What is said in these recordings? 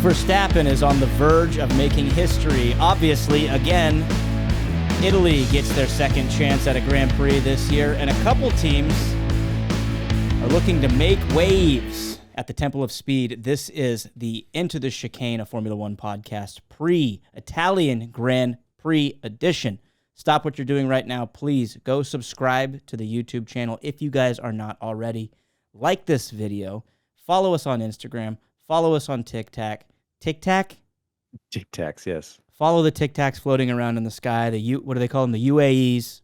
Verstappen is on the verge of making history. Obviously, again, Italy gets their second chance at a Grand Prix this year, and a couple teams are looking to make waves at the Temple of Speed. This is the Into the Chicane, a Formula One podcast, pre-Italian Grand Prix edition. Stop what you're doing right now. Please go subscribe to the YouTube channel if you guys are not already. Like this video. Follow us on Instagram. Follow us on TikTok. TikTok? TikToks, yes. Follow the TikToks floating around in the sky. What do they call them? The UAEs.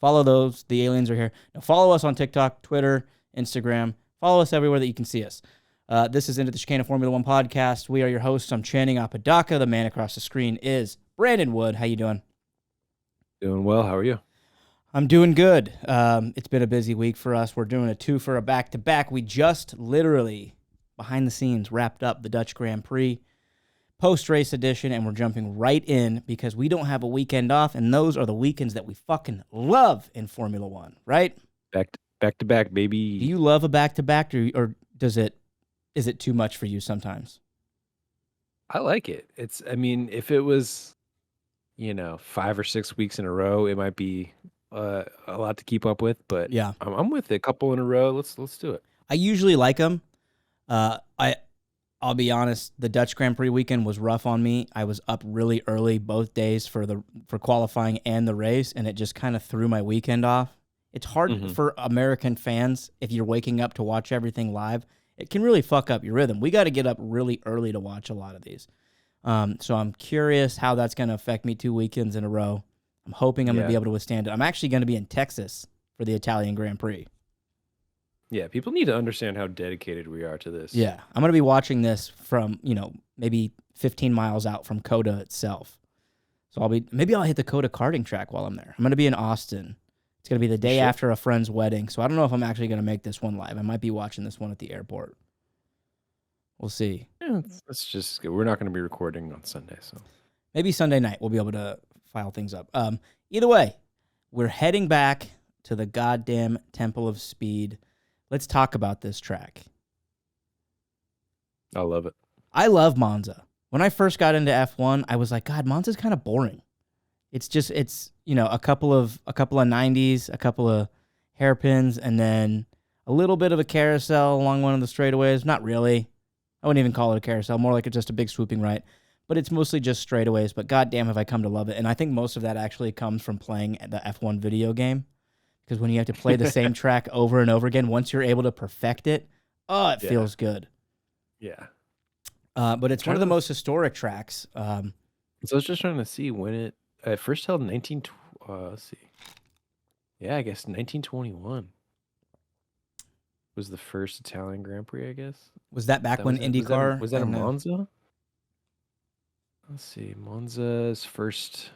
Follow those. The aliens are here. Now follow us on TikTok, Twitter, Instagram. Follow us everywhere that you can see us. This is Into the Chicane, a Formula One podcast. We are your hosts. I'm Channing Apodaca. The man across the screen is Brandon Wood. How you doing? Doing well. How are you? I'm doing good. It's been a busy week for us. We're doing a two for a back-to-back. We just literally, behind the scenes, wrapped up the Dutch Grand Prix post-race edition, and we're jumping right in because we don't have a weekend off, and those are the weekends that we fucking love in Formula One, right? Back to back, baby. Do you love a back-to-back, or is it too much for you sometimes? I like it. If it was, 5 or 6 weeks in a row, it might be a lot to keep up with, but yeah, I'm with it. A couple in a row. Let's do it. I usually like them. I'll be honest, the Dutch Grand Prix weekend was rough on me. I was up really early both days for qualifying and the race, and it just kind of threw my weekend off. It's hard for American fans if you're waking up to watch everything live. It can really fuck up your rhythm. We got to get up really early to watch a lot of these. So I'm curious how that's going to affect me 2 weekends in a row. I'm hoping I'm going to be able to withstand it. I'm actually going to be in Texas for the Italian Grand Prix. Yeah, people need to understand how dedicated we are to this. Yeah, I'm going to be watching this from, maybe 15 miles out from COTA itself. So maybe I'll hit the COTA karting track while I'm there. I'm going to be in Austin. It's going to be the day after a friend's wedding, so I don't know if I'm actually going to make this one live. I might be watching this one at the airport. We'll see. Yeah, that's just good. We're not going to be recording on Sunday, so maybe Sunday night we'll be able to file things up. Either way, we're heading back to the goddamn Temple of Speed. Let's talk about this track. I love it. I love Monza. When I first got into F1, I was like, God, Monza's kind of boring. It's a couple of 90s, a couple of hairpins, and then a little bit of a carousel along one of the straightaways. Not really. I wouldn't even call it a carousel, more like it's just a big swooping right. But it's mostly just straightaways, but goddamn have I come to love it. And I think most of that actually comes from playing the F1 video game. Because when you have to play the same track over and over again, once you're able to perfect it, it feels good. Yeah. But it's one of the most historic tracks. So I was just trying to see when it first held in let's see. Yeah, I guess 1921 was the first Italian Grand Prix, I guess. Was that back when IndyCar? Was that a Monza? Let's see. Monza's first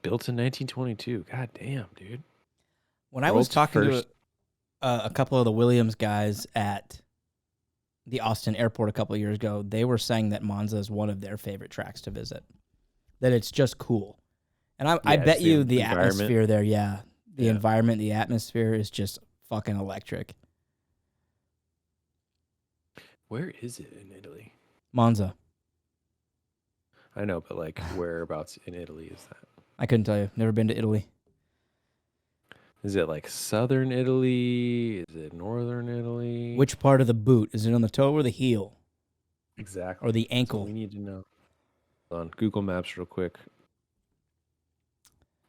built in 1922. God damn, dude. When I was talking to a couple of the Williams guys at the Austin airport a couple of years ago, they were saying that Monza is one of their favorite tracks to visit. That it's just cool. And I bet you the atmosphere there, the environment, the atmosphere is just fucking electric. Where is it in Italy? Monza. I know, but whereabouts in Italy is that? I couldn't tell you. Never been to Italy. Is it southern Italy? Is it northern Italy? Which part of the boot? Is it on the toe or the heel? Exactly. Or the ankle? We need to know. Hold on Google Maps real quick.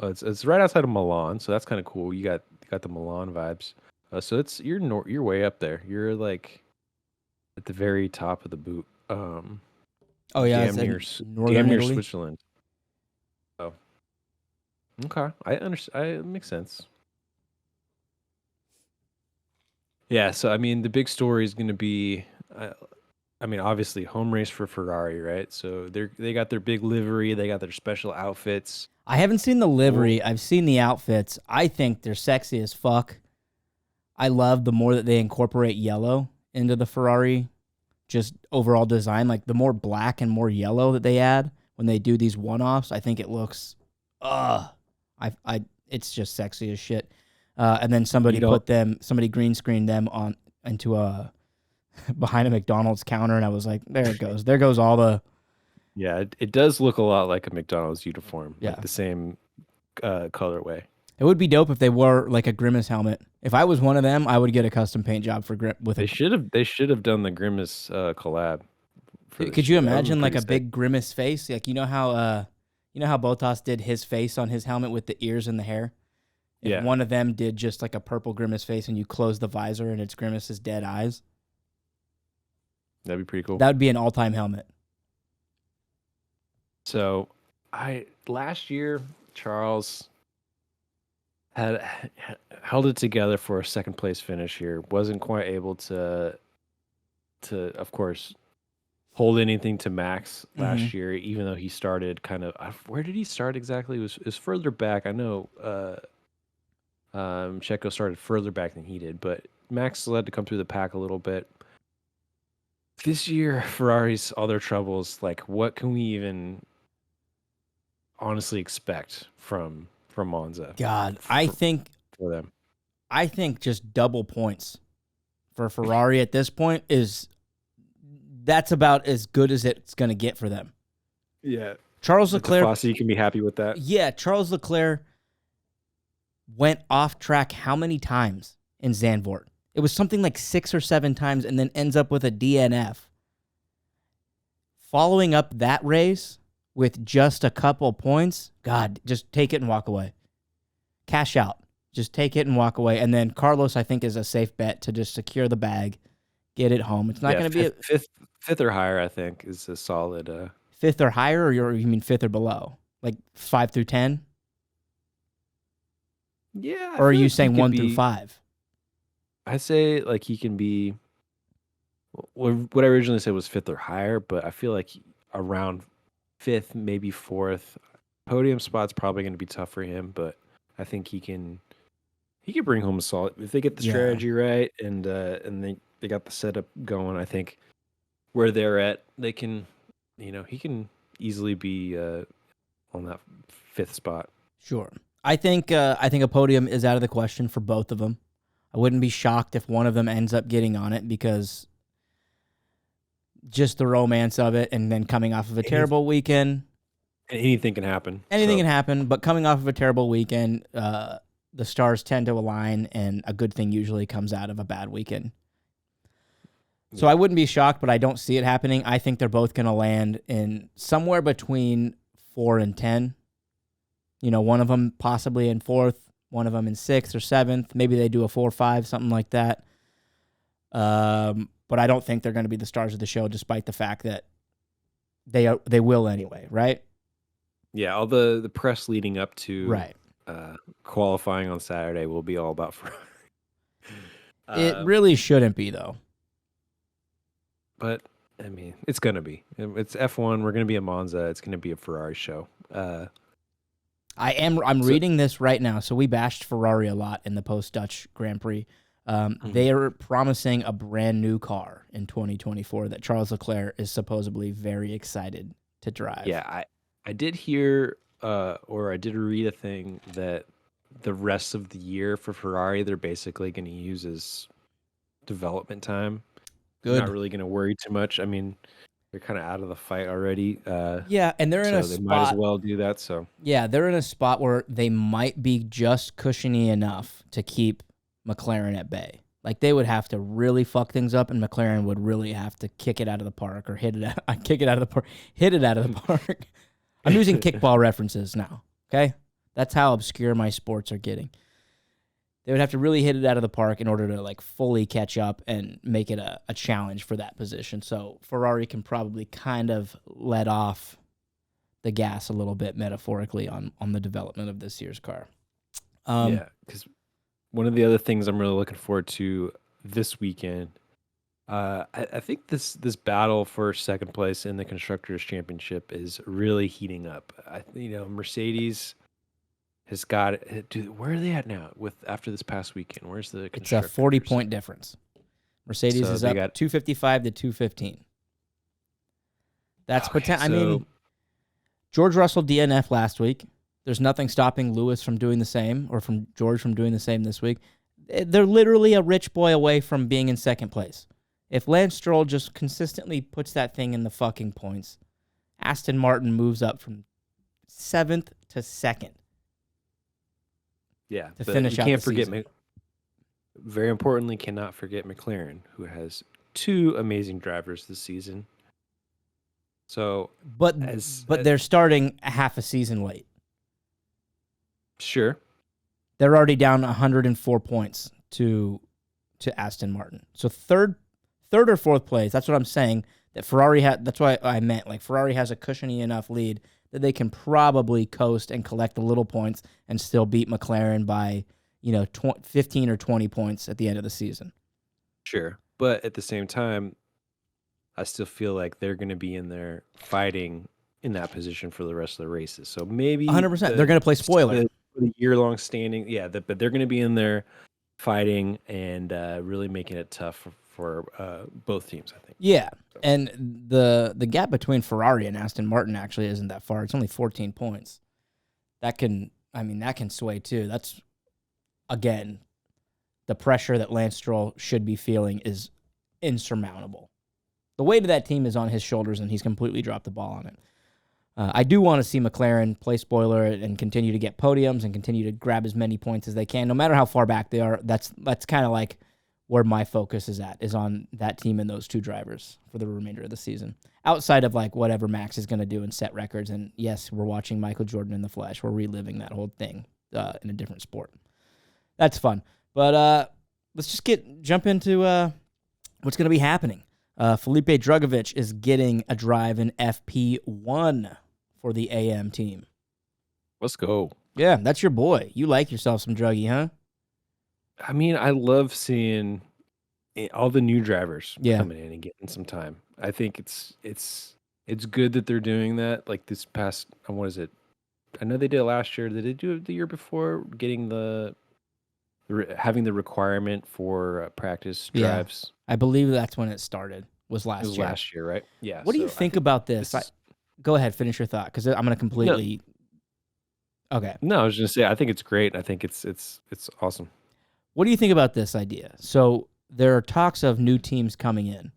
It's right outside of Milan, so that's kind of cool. You got the Milan vibes. So you're way up there. You're at the very top of the boot. Damn near Switzerland. Oh, okay. I understand. It makes sense. Yeah. So the big story is going to be, obviously home race for Ferrari, right? So they got their big livery. They got their special outfits. I haven't seen the livery. I've seen the outfits. I think they're sexy as fuck. I love the more that they incorporate yellow into the Ferrari, just overall design. The more black and more yellow that they add when they do these one-offs, I think it looks, it's just sexy as shit. And then somebody green screened them into a behind a McDonald's counter, and I was like, there it goes. There goes all the... Yeah, it does look a lot like a McDonald's uniform. Yeah. Like the same colorway. It would be dope if they wore like a Grimace helmet. If I was one of them, I would get a custom paint job for with They should have done the Grimace collab. Could you imagine like a big Grimace face? Like you know how Bottas did his face on his helmet with the ears and the hair? If one of them did just like a purple Grimace face and you close the visor and it's Grimace's dead eyes. That'd be pretty cool. That would be an all-time helmet. So, last year Charles had held it together for a second place finish here. Wasn't quite able to of course hold anything to Max last year, even though he started kind of where did he start exactly? It was further back. I know Checo started further back than he did, but Max still had to come through the pack a little bit. This year, Ferrari's all their troubles. Like, what can we even honestly expect from Monza? God, I think for them, I think just double points for Ferrari at this point that's about as good as it's going to get for them. Yeah, Charles Leclerc. Fossey can be happy with that. Yeah, Charles Leclerc went off track how many times in Zandvoort? It was something like 6 or 7 times, and then ends up with a DNF. Following up that race with just a couple points, God, just take it and walk away. Cash out. Just take it and walk away. And then Carlos, I think, is a safe bet to just secure the bag, get it home. It's not going to be fifth or higher. I think is a solid. Fifth or higher, or you mean fifth or below, like 5 through 10? Yeah. Or are you saying 1 through 5? I say like he can be. What I originally said was fifth or higher, but I feel like around fifth, maybe fourth. Podium spot's probably going to be tough for him, but I think he can bring home a solid if they get the strategy right and they got the setup going. I think where they're at, they can, he can easily be on that fifth spot. Sure, I think a podium is out of the question for both of them. I wouldn't be shocked if one of them ends up getting on it because just the romance of it, and then coming off of a terrible weekend. Anything can happen. Anything can happen, but coming off of a terrible weekend, the stars tend to align, and a good thing usually comes out of a bad weekend. So I wouldn't be shocked, but I don't see it happening. I think they're both going to land in somewhere between 4 and 10. One of them possibly in 4th, one of them in 6th or 7th. Maybe they do a 4-5, something like that. But I don't think they're going to be the stars of the show, despite the fact that they will anyway, right? Yeah, all the press leading up to right. Qualifying on Saturday will be all about Ferrari. It really shouldn't be, though. But, I mean, it's going to be. It's F1. We're going to be at Monza. It's going to be a Ferrari show. I'm reading this right now. So we bashed Ferrari a lot in the post-Dutch Grand Prix. They are promising a brand new car in 2024 that Charles Leclerc is supposedly very excited to drive. Yeah, I did hear or I did read a thing that the rest of the year for Ferrari, they're basically going to use as development time. Good. Not really going to worry too much. I mean, they're kind of out of the fight already. Yeah, and they're in a spot. They might as well do that. So yeah, they're in a spot where they might be just cushiony enough to keep McLaren at bay. Like they would have to really fuck things up, and McLaren would really have to kick it out of the park or hit it out of the park. I'm using kickball references now. Okay, that's how obscure my sports are getting. They would have to really hit it out of the park in order to like fully catch up and make it a challenge for that position. So Ferrari can probably kind of let off the gas a little bit metaphorically on the development of this year's car. Yeah, because one of the other things I'm really looking forward to this weekend, I think this battle for second place in the Constructors' Championship is really heating up. Mercedes has got it. Dude, where are they at now after this past weekend? Where's the Constructors? It's a 40-point difference. Mercedes is up 255 to 215. That's potential. I mean, George Russell DNF last week. There's nothing stopping Lewis from doing the same, or from George from doing the same this week. They're literally a rich boy away from being in second place. If Lance Stroll just consistently puts that thing in the fucking points, Aston Martin moves up from 7th to 2nd. Yeah, to finish you out can't the forget. season. Very importantly, cannot forget McLaren, who has 2 amazing drivers this season. So, but they're starting half a season late. Sure, they're already down 104 points to Aston Martin. So third or fourth place. That's what I'm saying. That Ferrari had. That's why I meant like Ferrari has a cushiony enough lead that they can probably coast and collect the little points and still beat McLaren by 15 or 20 points at the end of the season. Sure, but at the same time, I still feel like they're going to be in there fighting in that position for the rest of the races. So maybe 100%. They're going to play spoiler. The year-long standing, yeah, but they're going to be in there fighting and really making it tough for both teams, I think. Yeah, so. And the gap between Ferrari and Aston Martin actually isn't that far. It's only 14 points. That can sway too. That's, again, the pressure that Lance Stroll should be feeling is insurmountable. The weight of that team is on his shoulders, and he's completely dropped the ball on it. I do want to see McLaren play spoiler and continue to get podiums and continue to grab as many points as they can, no matter how far back they are. That's kind of like where my focus is on that team and those 2 drivers for the remainder of the season. Outside of like whatever Max is going to do and set records, and yes, we're watching Michael Jordan in the flesh. We're reliving that whole thing in a different sport. That's fun. But let's just jump into what's going to be happening. Felipe Drugovich is getting a drive in FP1 for the AM team. Let's go. Yeah, that's your boy. You like yourself some Druggy, huh? I mean, I love seeing all the new drivers coming in and getting some time. I think it's good that they're doing that. Like this past, what is it? I know they did it last year. Did they do it the year before? Getting having the requirement for practice drives. I believe that's when it started. Was last year. Last year, right? Yeah. What do you think about this? Go ahead, finish your thought, because I'm going to completely. No. Okay. No, I was just going to say I think it's great. I think it's awesome. What do you think about this idea? So there are talks of new teams coming in.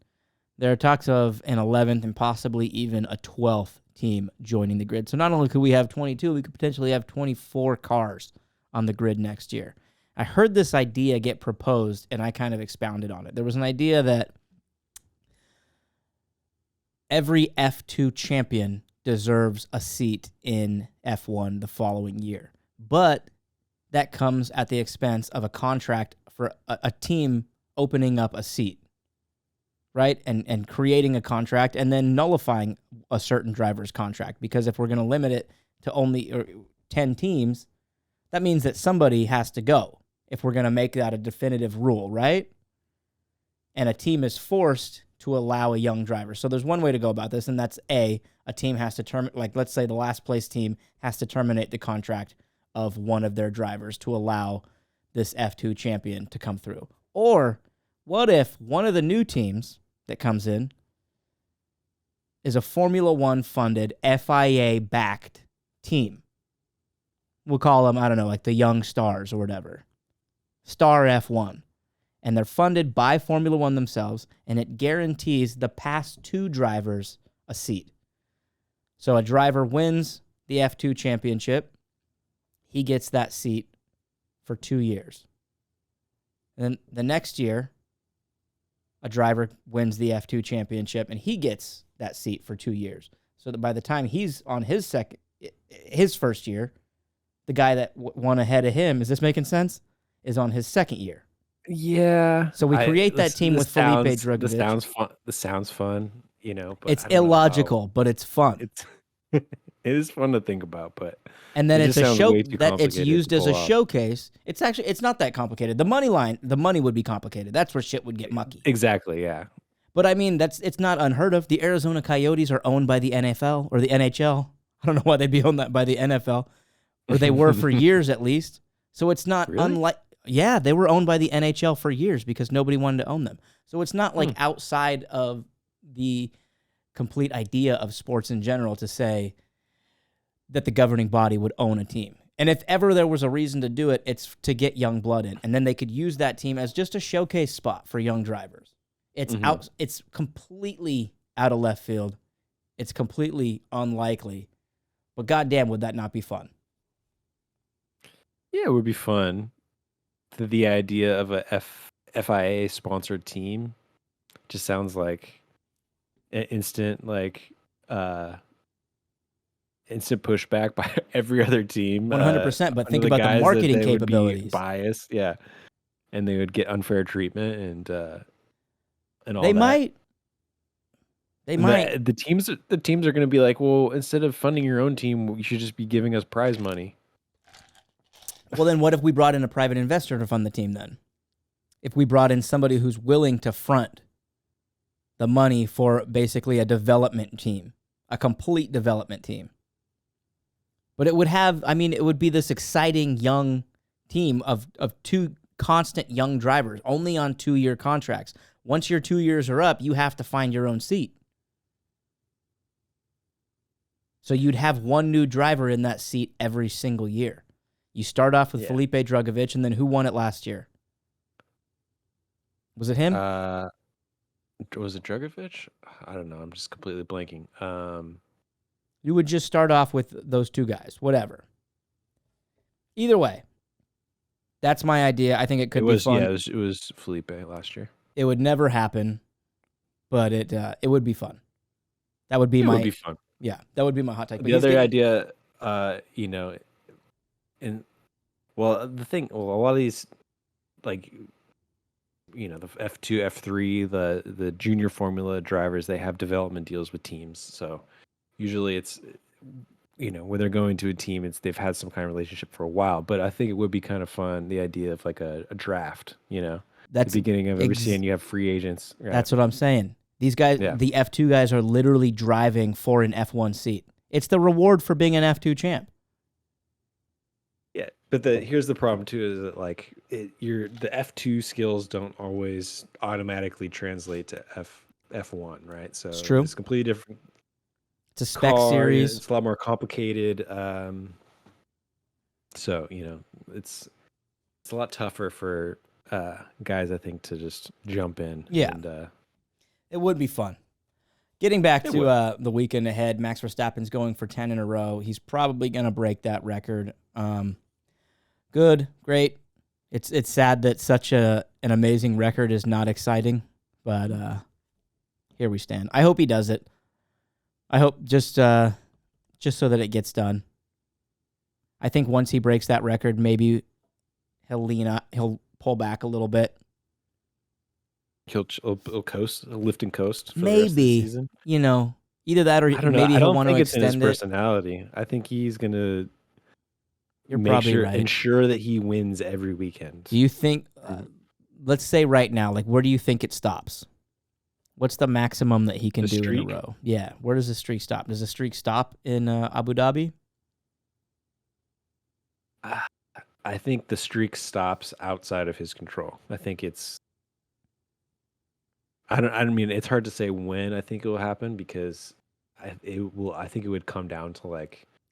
There are talks of an 11th and possibly even a 12th team joining the grid. So not only could we have 22, we could potentially have 24 cars on the grid next year. I heard this idea get proposed, and I kind of expounded on it. There was an idea that every F2 champion deserves a seat in F1 the following year. But that comes at the expense of a contract for a team opening up a seat, right? And creating a contract and then nullifying a certain driver's contract. Because if we're going to limit it to only 10 teams, that means that somebody has to go if we're going to make that a definitive rule, right? And a team is forced to allow a young driver. So there's one way to go about this, and that's a team has to terminate, like let's say the last place team has to terminate the contract of one of their drivers to allow this F2 champion to come through. Or what if one of the new teams that comes in is a Formula One funded, FIA-backed team? We'll call them, I don't know, like the Young Stars or whatever. Star F1. And they're funded by Formula One themselves, and it guarantees the past 2 drivers a seat. So a driver wins the F2 championship, he gets that seat for 2 years. And then the next year, a driver wins the F2 championship, and he gets that seat for 2 years. So that by the time he's on his first year, the guy that won ahead of him, is this making sense? Is on his second year. Yeah. So we create that team with Felipe Drugovich. This sounds fun, But it's illogical, but it's fun. It is fun to think about, but and then it's a show that it's used as a showcase. It's not that complicated. The money would be complicated. That's where shit would get mucky. Exactly, yeah. But I mean, it's not unheard of. The Arizona Coyotes are owned by the NFL or the NHL. I don't know why they'd be owned by the NFL, or they were for years at least. So it's not unlike. Yeah, they were owned by the NHL for years because nobody wanted to own them. So it's not like outside of the complete idea of sports in general to say that the governing body would own a team. And if ever there was a reason to do it, it's to get young blood in. And then they could use that team as just a showcase spot for young drivers. It's out. It's completely out of left field. It's completely unlikely. But goddamn, would that not be fun? Yeah, it would be fun. The idea of a FIA sponsored team just sounds like an instant pushback by every other team. 100%. But think about the marketing capabilities. Biased, yeah, and they would get unfair treatment and all they that. might. They might. The teams are going to be like, well, instead of funding your own team, you should just be giving us prize money. Well, then what if we brought in a private investor to fund the team then? If we brought in somebody who's willing to front the money for basically a development team, a complete development team. But it would it would be this exciting young team of two constant young drivers, only on 2-year contracts. Once your 2 years are up, you have to find your own seat. So you'd have one new driver in that seat every single year. You start off with Felipe Drugovich, and then who won it last year? Was it him? Was it Drugovich? I don't know. I'm just completely blanking. You would just start off with those two guys, whatever. Either way, that's my idea. I think it could be fun. Yeah, it was Felipe last year. It would never happen, but it would be fun. That would be It would be fun. Yeah, that would be my hot take. The other idea, the thing, a lot of these, like, the F2, F3, the junior formula drivers, they have development deals with teams. So usually it's, when they're going to a team, they've had some kind of relationship for a while. But I think it would be kind of fun, the idea of like a draft, That's the beginning of every season, you have free agents. Right? That's what I'm saying. These guys, the F2 guys, are literally driving for an F1 seat. It's the reward for being an F2 champ. Yeah, but here's the problem too: is that the F2 skills don't always automatically translate to F1, right? So it's true. It's completely different. It's a spec series. It's a lot more complicated. So it's a lot tougher for guys, I think, to just jump in. Yeah. And, it would be fun. Getting back to the weekend ahead, Max Verstappen's going for 10 in a row. He's probably going to break that record. Good, great. It's sad that such an amazing record is not exciting, but here we stand. I hope he does it. I hope just so that it gets done. I think once he breaks that record, maybe he'll pull back a little bit. He'll coast, lift and coast. For maybe the rest of the season. Either that or maybe he'll want to extend it. I don't think it's in his personality. I think he's gonna. You're probably right. Ensure that he wins every weekend. Do you think? Let's say right now, where do you think it stops? What's the maximum that he can do in a row? Yeah, where does the streak stop? Does the streak stop in Abu Dhabi? I think the streak stops outside of his control. I think it's. I mean, it's hard to say when I think it will happen because I think it would come down to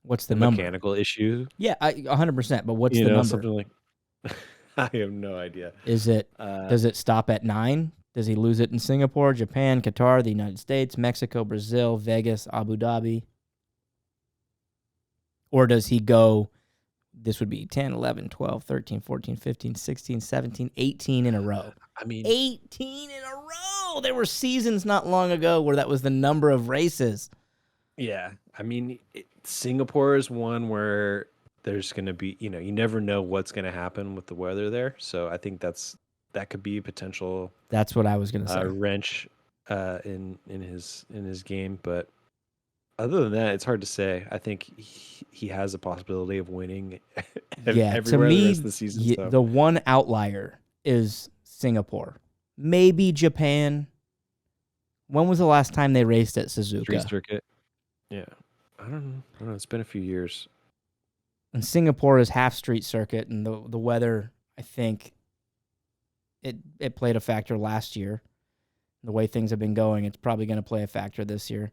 what's the number? Mechanical issue. Yeah, 100%. But what's the number? Something like. I have no idea. Is it? Does it stop at 9? Does he lose it in Singapore, Japan, Qatar, the United States, Mexico, Brazil, Vegas, Abu Dhabi? Or does he go? This would be 10, 11, 12, 13, 14, 15, 16, 17, 18 in a row. I mean, 18 in a row. There were seasons not long ago where that was the number of races. Yeah. I mean, Singapore is one where there's going to be, you never know what's going to happen with the weather there. So I think that could be a potential. That's what I was going to say. Wrench in his game. But other than that, it's hard to say. I think he has a possibility of winning everywhere to me, the rest of the season. So. The one outlier is Singapore. Maybe Japan. When was the last time they raced at Suzuka? Street circuit. Yeah. I don't know. It's been a few years. And Singapore is half street circuit, and the weather, I think, it played a factor last year. The way things have been going, it's probably going to play a factor this year.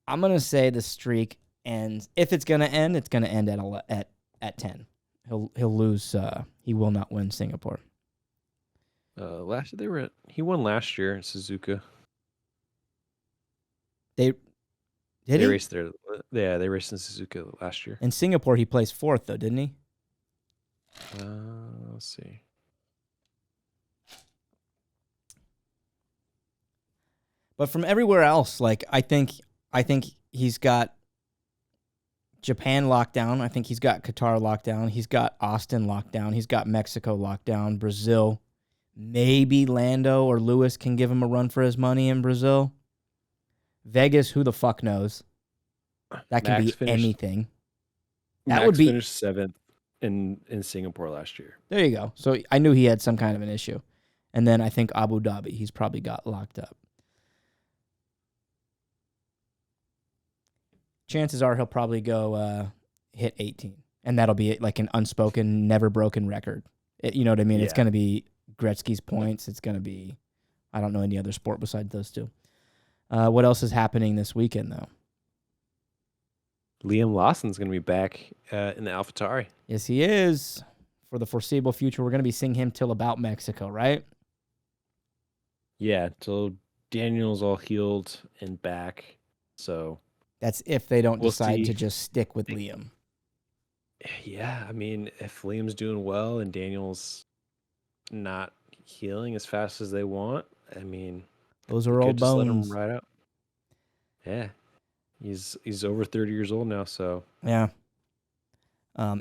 I'm going to say the streak ends. If it's going to end, it's going to end at 10. He'll lose. He will not win Singapore. He won last year in Suzuka. Did They he? raced there. Yeah, they raced in Suzuka last year. In Singapore, he placed 4th, though, didn't he? Let's see. But from everywhere else, like I think he's got Japan locked down. I think he's got Qatar locked down. He's got Austin locked down. He's got Mexico locked down. Brazil. Maybe Lando or Lewis can give him a run for his money in Brazil. Vegas, who the fuck knows? That can be anything. That would be finished 7th in Singapore last year. There you go. So I knew he had some kind of an issue. And then I think Abu Dhabi, he's probably got locked up. Chances are he'll probably go hit 18. And that'll be like an unspoken, never broken record. You know what I mean? Yeah. It's going to be Gretzky's points. It's going to be, I don't know any other sport besides those two. What else is happening this weekend, though? Liam Lawson's going to be back in the AlphaTauri. Yes, he is. For the foreseeable future, we're going to be seeing him till about Mexico, right? Yeah, till Daniel's all healed and back. So that's if they don't decide to just stick with Liam. Yeah, I mean, if Liam's doing well and Daniel's not healing as fast as they want, I mean, those are old bones. Let him ride out. Yeah, he's over 30 years old now, so yeah.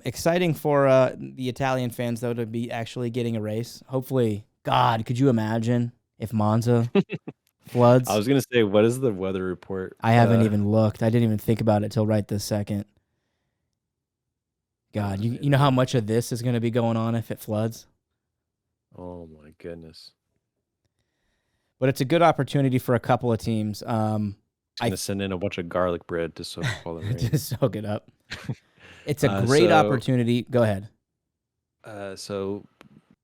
Exciting for the Italian fans though to be actually getting a race. Hopefully, God, could you imagine if Monza floods? I was gonna say, what is the weather report? I haven't even looked. I didn't even think about it till right this second. God, you know how much of this is going to be going on if it floods? Oh, my goodness. But it's a good opportunity for a couple of teams. I'm going to send in a bunch of garlic bread to soak all the rain. To soak it up. It's a great opportunity. Go ahead. So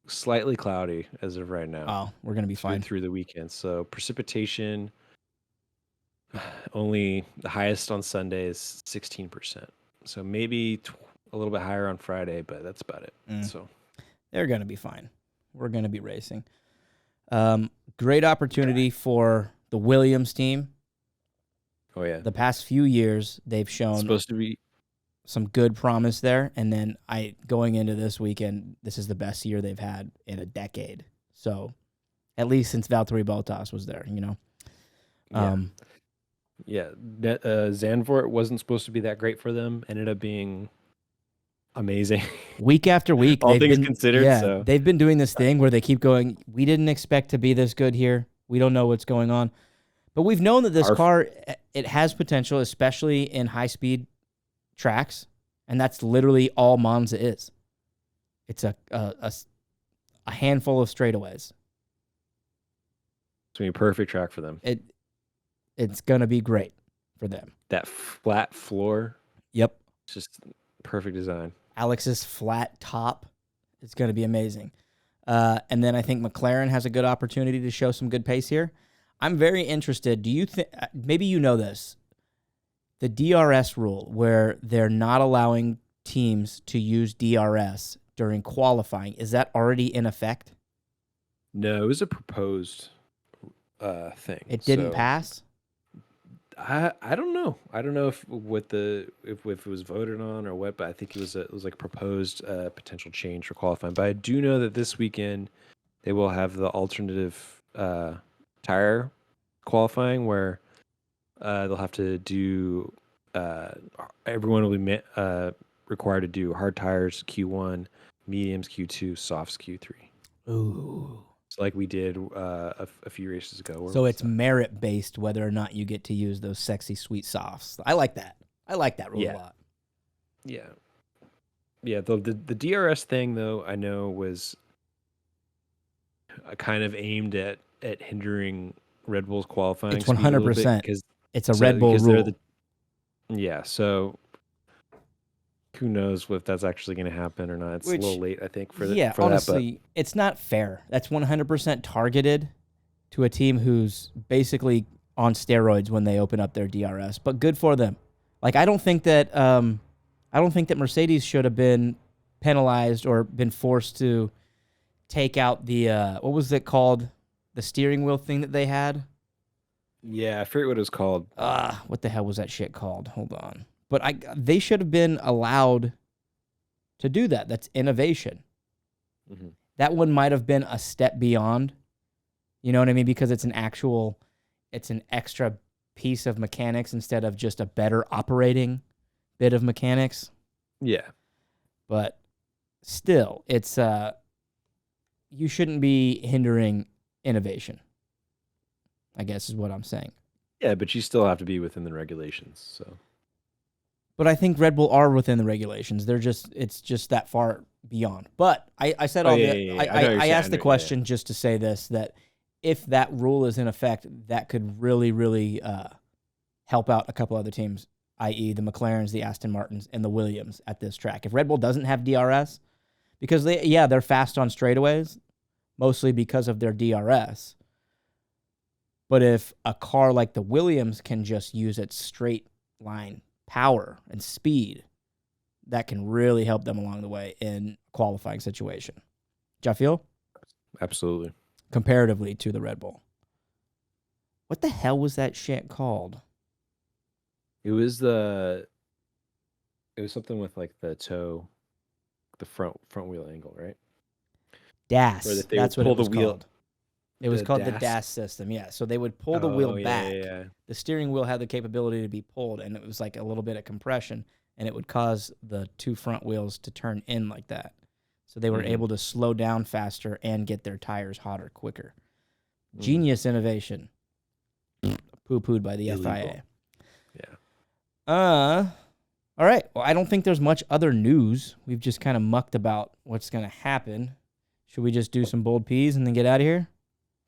slightly cloudy as of right now. Oh, we're going to be fine. Through the weekend. So precipitation, only the highest on Sunday is 16%. So maybe a little bit higher on Friday, but that's about it. So they're going to be fine. We're going to be racing. Great opportunity for the Williams team. Oh, yeah. The past few years, they've shown supposed to be some good promise there. And then going into this weekend, this is the best year they've had in a decade. So at least since Valtteri Bottas was there, you know. Zandvoort wasn't supposed to be that great for them. Ended up being amazing. Week after week. All things considered. Yeah, so. They've been doing this thing where they keep going, we didn't expect to be this good here. We don't know what's going on. But we've known that this car, it has potential, especially in high-speed tracks. And that's literally all Monza is. It's a handful of straightaways. It's going to be a perfect track for them. It's going to be great for them. That flat floor. Yep. It's just perfect design. Alex's flat top. It's going to be amazing. And then I think McLaren has a good opportunity to show some good pace here. I'm very interested. Do you think, maybe you know this, the DRS rule where they're not allowing teams to use DRS during qualifying, is that already in effect? No, it was a proposed thing. It didn't pass? I don't know. I don't know if it was voted on or what, but I think it was like proposed potential change for qualifying. But I do know that this weekend they will have the alternative tire qualifying where they'll have to do everyone will be required to do hard tires Q1, mediums Q2, softs Q3. Ooh. So like we did a few races ago. So it's merit based whether or not you get to use those sexy sweet softs. I like that. I like that rule a lot. Yeah. Yeah, the DRS thing though I know was kind of aimed at hindering Red Bull's qualifying. It's 100% because it's a Red Bull rule. So who knows if that's actually going to happen or not. It's a little late, I think, for honestly, that. But it's not fair. That's 100% targeted to a team who's basically on steroids when they open up their DRS. But good for them. Like I don't think that Mercedes should have been penalized or been forced to take out the what was it called? The steering wheel thing that they had? Yeah, I forget what it was called. What the hell was that shit called? Hold on. But they should have been allowed to do that. That's innovation. Mm-hmm. That one might have been a step beyond. You know what I mean? Because it's an extra piece of mechanics instead of just a better operating bit of mechanics. Yeah. But still, it's you shouldn't be hindering innovation, I guess is what I'm saying. Yeah, but you still have to be within the regulations. So, but I think Red Bull are within the regulations. It's just that far beyond. But I said I asked the question just to say this, that if that rule is in effect, that could really, really help out a couple other teams, i.e. the McLarens, the Aston Martins, and the Williams at this track. If Red Bull doesn't have DRS, because they're fast on straightaways, mostly because of their DRS. But if a car like the Williams can just use its straight line power and speed, that can really help them along the way in a qualifying situation. Do you feel? Absolutely. Comparatively to the Red Bull. What the hell was that shit called? It was something with like the toe, the front wheel angle, right? DAS. That's what it was called. It was called the DAS? DAS system, yeah. So they would pull the wheel back. Yeah. The steering wheel had the capability to be pulled, and it was like a little bit of compression, and it would cause the two front wheels to turn in like that. So they were able to slow down faster and get their tires hotter quicker. Genius innovation. Poo-pooed by the FIA. Yeah. All right. Well, I don't think there's much other news. We've just kind of mucked about what's going to happen. Should we just do some bold P's and then get out of here?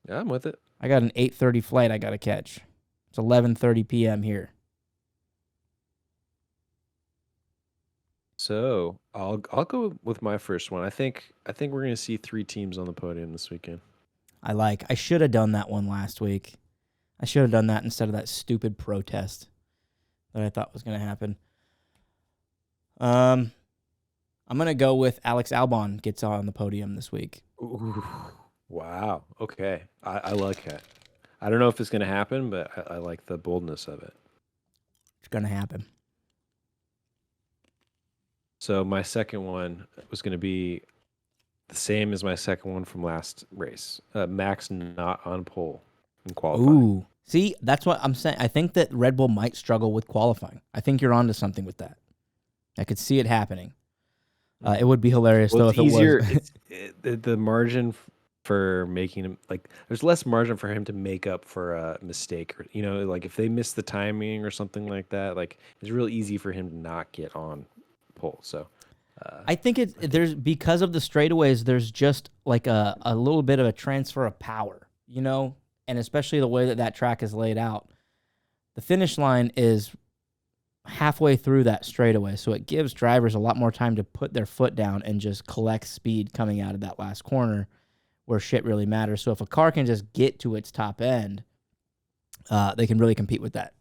Yeah, I'm with it. I got an 8:30 flight I got to catch. It's 11:30 p.m. here. So I'll go with my first one. I think we're gonna see 3 teams on the podium this weekend. I should have done that one last week. I should have done that instead of that stupid protest that I thought was going to happen. I'm going to go with Alex Albon gets on the podium this week. Ooh, wow. Okay. I like that. I don't know if it's going to happen, but I like the boldness of it. It's going to happen. So my second one was going to be the same as my second one from last race. Max not on pole in qualifying. Ooh. See, that's what I'm saying. I think that Red Bull might struggle with qualifying. I think you're onto something with that. I could see it happening. It would be hilarious, though, if it was. The margin for making him, like, there's less margin for him to make up for a mistake. Or, like if they miss the timing or something like that, like it's real easy for him to not get on pole. So I think there's because of the straightaways, there's just like a little bit of a transfer of power, and especially the way that track is laid out. The finish line is halfway through that straightaway, so it gives drivers a lot more time to put their foot down and just collect speed coming out of that last corner where shit really matters. So if a car can just get to its top end, they can really compete with that,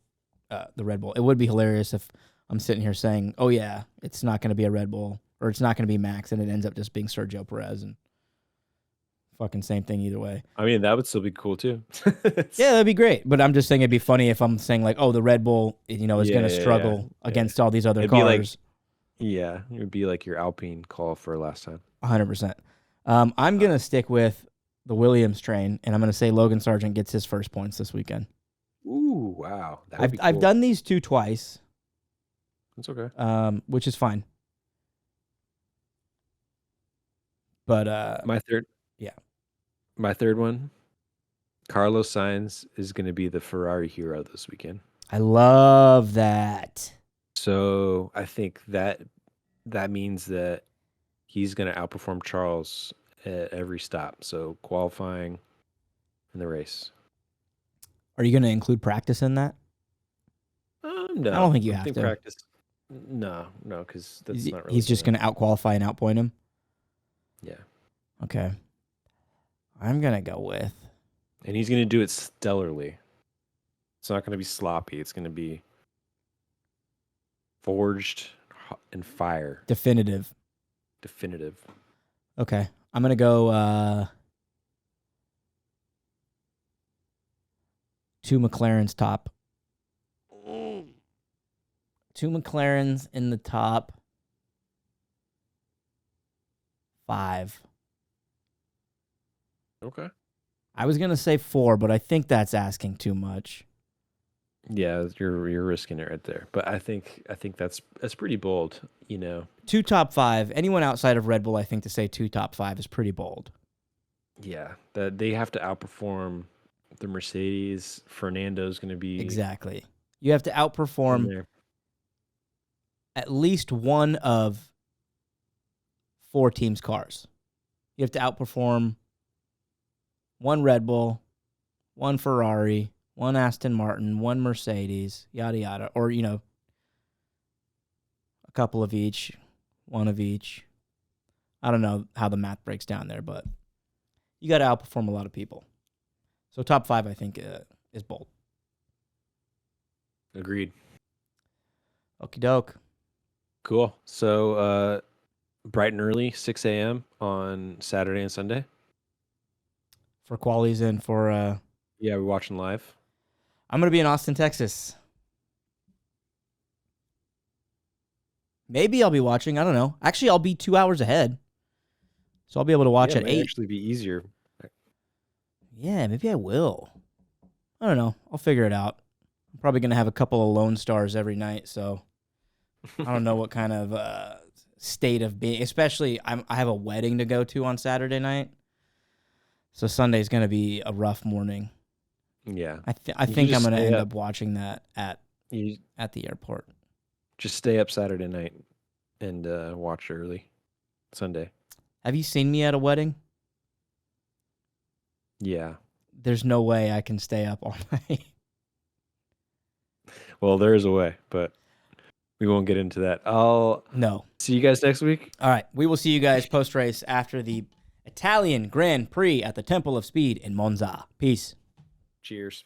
the Red Bull. It would be hilarious if I'm sitting here saying, oh yeah, it's not going to be a Red Bull, or it's not going to be Max, and it ends up just being Sergio Perez, and fucking same thing either way. I mean, that would still be cool too. Yeah, that'd be great. But I'm just saying it'd be funny if I'm saying like, oh, the Red Bull, is going to struggle against all these other cars. It would be like your Alpine call for last time. 100%. I'm going to stick with the Williams train, and I'm going to say Logan Sargent gets his first points this weekend. Ooh, wow. I've done these two twice. That's okay. Which is fine. But my third one, Carlos Sainz is going to be the Ferrari hero this weekend. I love that. So I think that means that he's going to outperform Charles at every stop. So qualifying in the race. Are you going to include practice in that? No. I don't think you have to. Practice. No, because that's not really. He's just going to outqualify and outpoint him? Yeah. Okay. I'm going to go with. And he's going to do it stellarly. It's not going to be sloppy. It's going to be forged in fire. Definitive. Definitive. Okay. I'm going to go 2 McLarens top. 2 McLarens in the top 5. Okay. I was going to say 4, but I think that's asking too much. Yeah, you're risking it right there. But I think that's pretty bold, 2 top 5. Anyone outside of Red Bull, I think to say 2 top 5 is pretty bold. Yeah, that they have to outperform the Mercedes. Fernando's going to be exactly. You have to outperform at least one of 4 teams' cars. You have to outperform 1 Red Bull, 1 Ferrari, 1 Aston Martin, 1 Mercedes, yada yada, or a couple of each, 1 of each. I don't know how the math breaks down there, but you got to outperform a lot of people. So top 5, I think, is bold. Agreed. Okie doke. Cool. So bright and early, 6 a.m. on Saturday and Sunday. For qualies and for... yeah, we're watching live. I'm going to be in Austin, Texas. Maybe I'll be watching. I don't know. Actually, I'll be 2 hours ahead. So I'll be able to watch at 8. It might actually be easier. Yeah, maybe I will. I don't know. I'll figure it out. I'm probably going to have a couple of Lone Stars every night, so I don't know what kind of state of being. Especially, I have a wedding to go to on Saturday night. So Sunday's going to be a rough morning. Yeah. I think I'm going to end up watching that at the airport. Just stay up Saturday night and watch early Sunday. Have you seen me at a wedding? Yeah. There's no way I can stay up all night. Well, there is a way, but we won't get into that. I'll see you guys next week. All right. We will see you guys post-race after the Italian Grand Prix at the Temple of Speed in Monza. Peace. Cheers.